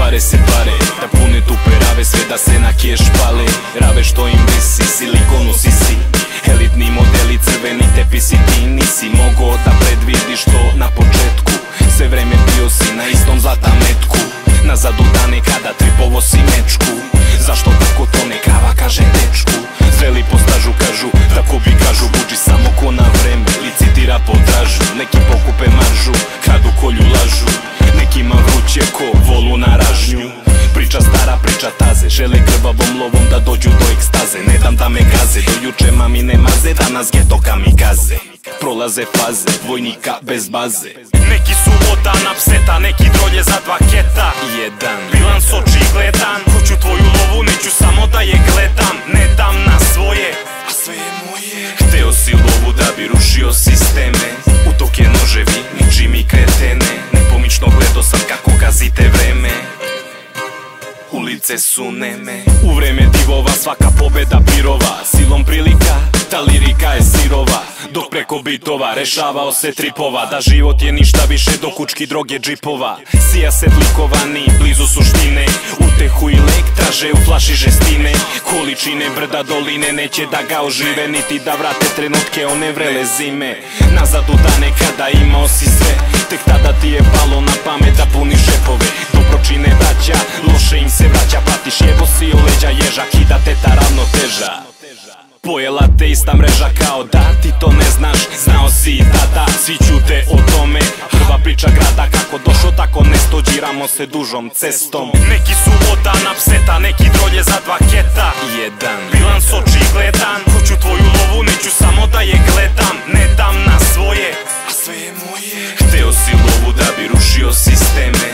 pare se pare, da pune tupe rave, sve da se na keš pale. Rave što im visi, silikonu sisi, elitni modeli, crveni tepisi. Ti nisi mogao da predvidiš to na početku, sve vreme bio si na istom zlatametku. Nazad u dane kada tripovo si mečku, zašto tako to ne krava kaže dečku. Zreli po stažu kažu, tako bi kažu, buči samo ko na vreme, licitira po dražu. Neki pokupe maržu, kradu kolju lažu, nekima vruće ko volu na ražnju. Priča stara, priča taze, žele krvavom lovom da dođu do ekstaze. Ne dam da me gaze, do juče mamine maze, danas geto kamikaze. Prolaze faze, vojnika bez baze. Neki su odana pseta, neki drolje za 2 keta. Bilans očigledan, hoću tvoju lovu, neću samo da je gledam. Ne dam na svoje, a sve je moje. Hteo si lovu da bi rušio sisteme, u toke noževi, ničim i kretene. Nepomično gledao sam kako gazite vreme, ulice su neme. U vreme divova svaka pobeda pirova, silom prilika ta lirika je sirova. Dok preko bitova rešavao se tripova, da život je ništa više do kučki droge džipova. Sija se likovani blizu suštine, utehu i lek traže u flaši žestine. Količine brda doline neće da ga ožive, niti da vrate trenutke one vrele zime. Nazad u dane kada imao si sve, tek tada ti je palo na pamet da puniš šepove. Dobro čine braća, loše im se vraća, patiš jebo si o leđa ježa, kida teta ravnoteža. Pojela te ista mreža kao da ti to ne znaš, znao si i tada, svi ćute o tome. Prva priča grada kako došlo tako nesto, điramo se dužom cestom. Neki su odana pseta, neki drolje za 2 keta. Bilans očigledan, hoću tvoju lovu, neću samo da je gledam. Ne dam na svoje, a sve je moje. Hteo si lovu da bi rušio sisteme,